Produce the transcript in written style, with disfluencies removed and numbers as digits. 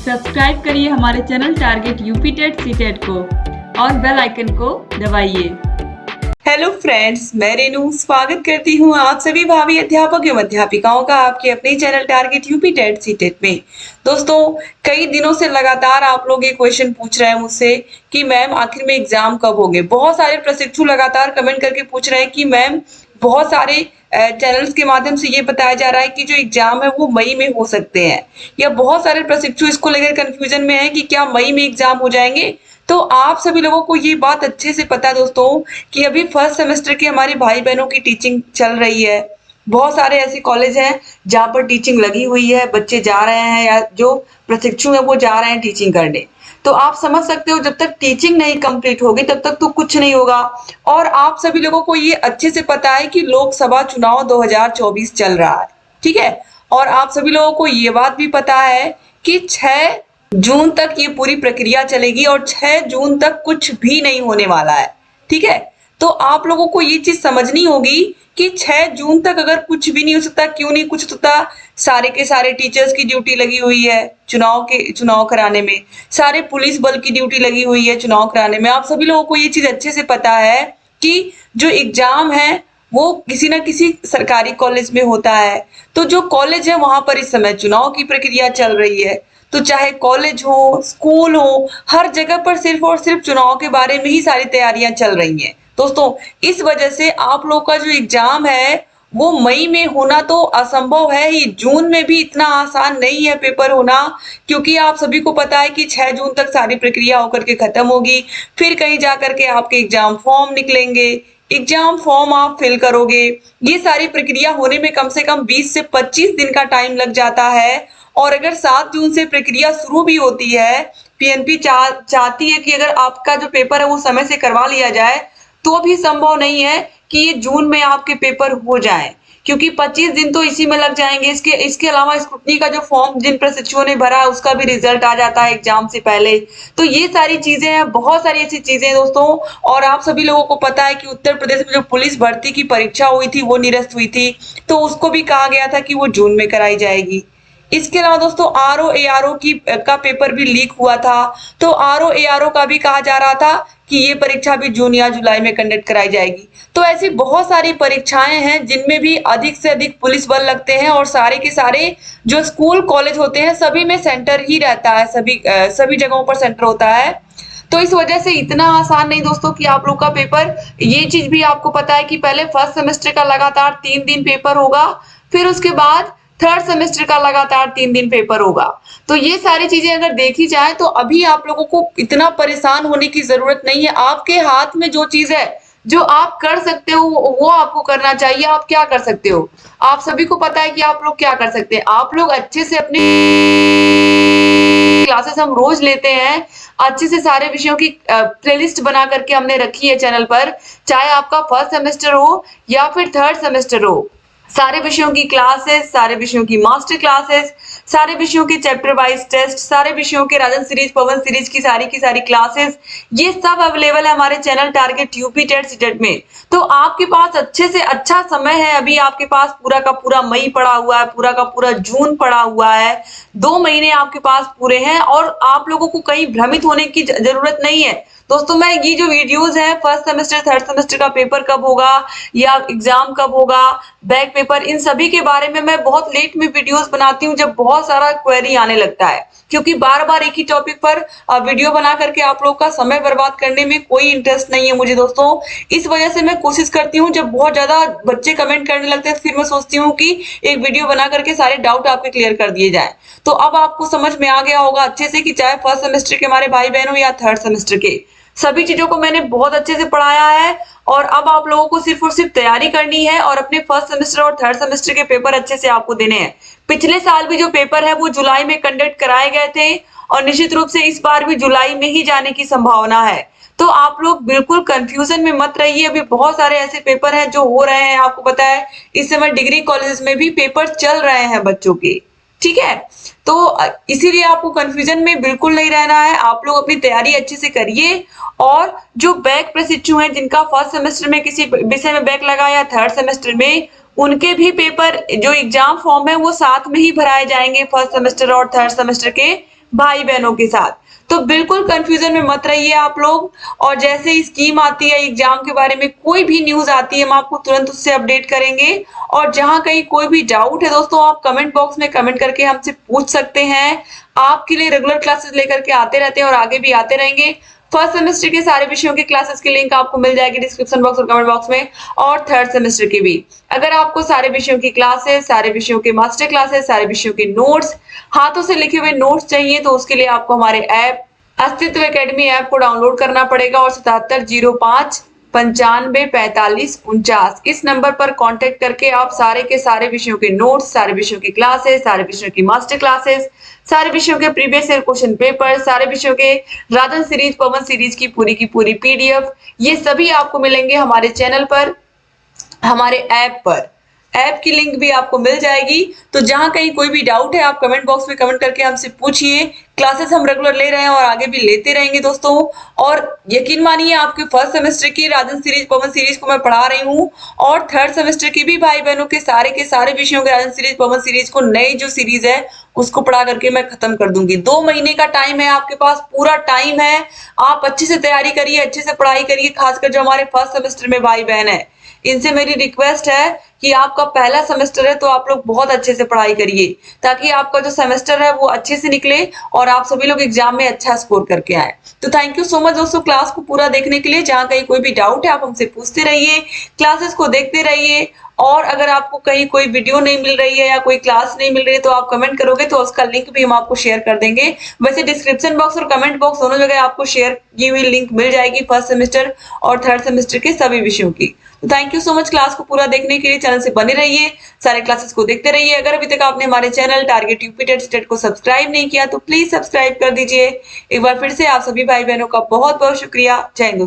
Subscribe करिए हमारे channel target UP TET CTET को और बेल आइकन को दबाइए। हेलो फ्रेंड्स, मैं रेनू स्वागत करती हूँ आप सभी भावी अध्यापक एवं अध्यापिकाओं का आपके अपने channel target UP TET CTET में। दोस्तों, कई दिनों से लगातार आप लोग ये क्वेश्चन पूछ रहे हैं मुझसे कि मैम आखिर में एग्जाम कब होंगे। बहुत सारे प्रशिक्षु लगातार कमेंट करके पूछ रहे हैं कि मैम बहुत सारे चैनल्स के माध्यम से ये बताया जा रहा है कि जो एग्जाम है वो मई में हो सकते हैं, या बहुत सारे प्रशिक्षु इसको लेकर कंफ्यूजन में है कि क्या मई में एग्जाम हो जाएंगे। तो आप सभी लोगों को ये बात अच्छे से पता है दोस्तों कि अभी फर्स्ट सेमेस्टर के हमारे भाई बहनों की टीचिंग चल रही है। बहुत सारे ऐसे कॉलेज हैं जहाँ पर टीचिंग लगी हुई है, बच्चे जा रहे हैं या जो प्रशिक्षु हैं वो जा रहे हैं टीचिंग करने। तो आप समझ सकते हो जब तक टीचिंग नहीं कंप्लीट होगी तब तक तो कुछ नहीं होगा। और आप सभी लोगों को ये अच्छे से पता है कि लोकसभा चुनाव 2024 चल रहा है, ठीक है। और आप सभी लोगों को ये बात भी पता है कि 6 जून तक ये पूरी प्रक्रिया चलेगी और 6 जून तक कुछ भी नहीं होने वाला है, ठीक है। तो आप लोगों को ये चीज समझनी होगी कि 6 जून तक अगर कुछ भी नहीं हो सकता, क्यों नहीं कुछ होता। सारे के सारे टीचर्स की ड्यूटी लगी हुई है चुनाव कराने में, सारे पुलिस बल की ड्यूटी लगी हुई है चुनाव कराने में। आप सभी लोगों को ये चीज अच्छे से पता है कि जो एग्जाम है वो किसी ना किसी सरकारी कॉलेज में होता है। तो जो कॉलेज है वहां पर इस समय चुनाव की प्रक्रिया चल रही है। तो चाहे कॉलेज हो, स्कूल हो, हर जगह पर सिर्फ और सिर्फ चुनाव के बारे में ही सारी तैयारियां चल रही हैं। दोस्तों, इस वजह से आप लोग का जो एग्जाम है वो मई में होना तो असंभव है ही। जून में भी इतना आसान नहीं है पेपर होना, क्योंकि आप सभी को पता है कि 6 जून तक सारी प्रक्रिया होकर के खत्म होगी। फिर कहीं जा करके आपके एग्जाम फॉर्म निकलेंगे, एग्जाम फॉर्म आप फिल करोगे। ये सारी प्रक्रिया होने में कम से कम 20 से 25 दिन का टाइम लग जाता है। और अगर 7 जून से प्रक्रिया शुरू भी होती है, पीएनपी चाहती है कि अगर आपका जो पेपर है वो समय से करवा लिया जाए, तो भी संभव नहीं है कि ये जून में आपके पेपर हो जाए, क्योंकि 25 दिन तो इसी में लग जाएंगे। इसके अलावा स्क्रूटनी का जो फॉर्म जिन प्रशिक्षुओं ने भरा है उसका भी रिजल्ट आ जाता है एग्जाम से पहले। तो ये सारी चीजें हैं, बहुत सारी ऐसी चीजें हैं दोस्तों। और आप सभी लोगों को पता है कि उत्तर प्रदेश में जो पुलिस भर्ती की परीक्षा हुई थी वो निरस्त हुई थी, तो उसको भी कहा गया था कि वो जून में कराई जाएगी। इसके अलावा दोस्तों आरओ की का पेपर भी लीक हुआ था, तो आरओ का भी कहा जा रहा था कि ये परीक्षा भी जून या जुलाई में कंडक्ट कराई जाएगी। तो ऐसी बहुत सारी परीक्षाएं हैं जिनमें भी अधिक से अधिक पुलिस बल लगते हैं, और सारे के सारे जो स्कूल कॉलेज होते हैं सभी में सेंटर ही रहता है, सभी जगहों पर सेंटर होता है। तो इस वजह से इतना आसान नहीं दोस्तों कि आप लोग का पेपर, ये चीज भी आपको पता है कि पहले फर्स्ट सेमेस्टर का लगातार 3 दिन पेपर होगा, फिर उसके बाद थर्ड सेमेस्टर का लगातार 3 दिन पेपर होगा। तो ये सारी चीजें अगर देखी जाए तो अभी आप लोगों को इतना परेशान होने की जरूरत नहीं है। आपके हाथ में जो चीज है, जो आप कर सकते हो वो आपको करना चाहिए। आप क्या कर सकते हो, आप सभी को पता है कि आप लोग क्या कर सकते हैं। आप लोग अच्छे से अपने क्लासेस हम रोज लेते हैं, अच्छे से सारे विषयों की प्लेलिस्ट बना करके हमने रखी है चैनल पर। चाहे आपका फर्स्ट सेमेस्टर हो या फिर थर्ड सेमेस्टर हो, सारे विषयों की क्लासेस, सारे विषयों की मास्टर क्लासेस, सारे विषयों के चैप्टर वाइज टेस्ट, सारे विषयों के राजन सीरीज, पवन सीरीज की सारी क्लासेस, ये सब अवेलेबल है हमारे channel target UP TET CTET में। तो आपके पास अच्छे से अच्छा समय है। अभी आपके पास पूरा का पूरा मई पड़ा हुआ है, पूरा का पूरा जून पड़ा हुआ है, 2 महीने आपके पास पूरे हैं, और आप लोगों को कहीं भ्रमित होने की जरूरत नहीं है। दोस्तों, मैं ये जो वीडियोस है फर्स्ट सेमेस्टर थर्ड सेमेस्टर का पेपर कब होगा या एग्जाम कब होगा, बैक पेपर, इन सभी के बारे में मैं बहुत लेट में वीडियोस बनाती हूँ जब बहुत सारा क्वेरी आने लगता है, क्योंकि बार बार एक ही टॉपिक पर वीडियो बना करके आप लोग का समय बर्बाद करने में कोई इंटरेस्ट नहीं है मुझे दोस्तों। इस वजह से मैं कोशिश करती हूँ, जब बहुत ज्यादा बच्चे कमेंट करने लगते हैं फिर मैं सोचती हूँ कि एक वीडियो बना करके सारे डाउट आपके क्लियर कर दिए जाए। तो अब आपको समझ में आ गया होगा अच्छे से कि चाहे फर्स्ट सेमेस्टर के हमारे भाई बहन हो या थर्ड सेमेस्टर के, सभी चीजों को मैंने बहुत अच्छे से पढ़ाया है। और अब आप लोगों को सिर्फ और सिर्फ तैयारी करनी है और अपने फर्स्ट सेमेस्टर और थर्ड सेमेस्टर के पेपर अच्छे से आपको देने हैं। पिछले साल भी जो पेपर है वो जुलाई में कंडक्ट कराए गए थे, और निश्चित रूप से इस बार भी जुलाई में ही जाने की संभावना है। तो आप लोग बिल्कुल कंफ्यूजन में मत रहिए। अभी बहुत सारे ऐसे पेपर हैं जो हो रहे हैं, आपको पता है इस समय डिग्री कॉलेज में भी पेपर चल रहे हैं बच्चों के, ठीक है। तो इसीलिए आपको कंफ्यूजन में बिल्कुल नहीं रहना है। आप लोग अपनी तैयारी अच्छे से करिए, और जो बैक प्रशिक्षु हैं जिनका फर्स्ट सेमेस्टर में किसी विषय में बैक लगा या थर्ड सेमेस्टर में, उनके भी पेपर जो एग्जाम फॉर्म है वो साथ में ही भराए जाएंगे फर्स्ट सेमेस्टर और थर्ड सेमेस्टर के। भाई बहनों के साथ। तो बिल्कुल कंफ्यूजन में मत रहिए आप लोग, और जैसे ही स्कीम आती है, एग्जाम के बारे में कोई भी न्यूज आती है, हम आपको तुरंत उससे अपडेट करेंगे। और जहां कहीं कोई भी डाउट है दोस्तों, आप कमेंट बॉक्स में कमेंट करके हमसे पूछ सकते हैं। आपके लिए रेगुलर क्लासेस लेकर के आते रहते हैं और आगे भी आते रहेंगे। फर्स्ट सेमेस्टर के सारे विषयों के क्लासेस की लिंक आपको मिल जाएगी डिस्क्रिप्शन बॉक्स और कमेंट बॉक्स में, और थर्ड सेमेस्टर की भी। अगर आपको सारे विषयों की क्लासेस, सारे विषयों के मास्टर क्लासेस, सारे विषयों के नोट्स, हाथों से लिखे हुए नोट्स चाहिए, तो उसके लिए आपको हमारे ऐप अस्तित्व एकेडमी ऐप को डाउनलोड करना पड़ेगा और 7705 95 45 49 इस नंबर पर कांटेक्ट करके आप सारे के सारे विषयों के नोट्स, सारे विषयों की क्लासेस, सारे विषयों की मास्टर क्लासेस, सारे विषयों के प्रीवियस ईयर क्वेश्चन पेपर, सारे विषयों के राजन सीरीज, पवन सीरीज की पूरी पीडीएफ, ये सभी आपको मिलेंगे हमारे चैनल पर, हमारे ऐप पर। ऐप की लिंक भी आपको मिल जाएगी। तो जहां कहीं कोई भी डाउट है, आप कमेंट बॉक्स में कमेंट करके हमसे पूछिए। क्लासेस हम रेगुलर ले रहे हैं और आगे भी लेते रहेंगे दोस्तों। और यकीन मानिए, आपके फर्स्ट सेमेस्टर की राजन सीरीज, पवन सीरीज को मैं पढ़ा रही हूँ, और थर्ड सेमेस्टर की भी भाई बहनों के सारे विषयों के राजन सीरीज, पवन सीरीज को नई जो सीरीज है उसको पढ़ा करके मैं खत्म कर दूंगी। 2 महीने का टाइम है आपके पास, पूरा टाइम है। आप अच्छे से तैयारी करिए, अच्छे से पढ़ाई करिए, खासकर जो हमारे फर्स्ट सेमेस्टर में भाई बहन है, इनसे मेरी रिक्वेस्ट है कि आपका पहला सेमेस्टर है तो आप लोग बहुत अच्छे से पढ़ाई करिए, ताकि आपका जो सेमेस्टर है वो अच्छे से निकले और आप सभी लोग एग्जाम में अच्छा स्कोर करके आए। तो थैंक यू सो मच दोस्तों क्लास को पूरा देखने के लिए। जहां कहीं कोई भी डाउट है, आप हमसे पूछते रहिए, क्लासेस को देखते रहिए। और अगर आपको कहीं कोई वीडियो नहीं मिल रही है या कोई क्लास नहीं मिल रही है, तो आप कमेंट करोगे तो उसका लिंक भी हम आपको शेयर कर देंगे। वैसे डिस्क्रिप्शन बॉक्स और कमेंट बॉक्स दोनों जगह आपको शेयर की हुई लिंक मिल जाएगी फर्स्ट सेमेस्टर और थर्ड सेमेस्टर के सभी विषयों की। तो thank you so much class को पूरा देखने के लिए। चैनल से बने रहिए, सारे क्लासेस को देखते रहिए। अगर अभी तक आपने हमारे channel target UP TET state को सब्सक्राइब नहीं किया तो प्लीज सब्सक्राइब कर दीजिए। एक बार फिर से आप सभी भाई बहनों का बहुत बहुत शुक्रिया। जय हिंद दोस्तों।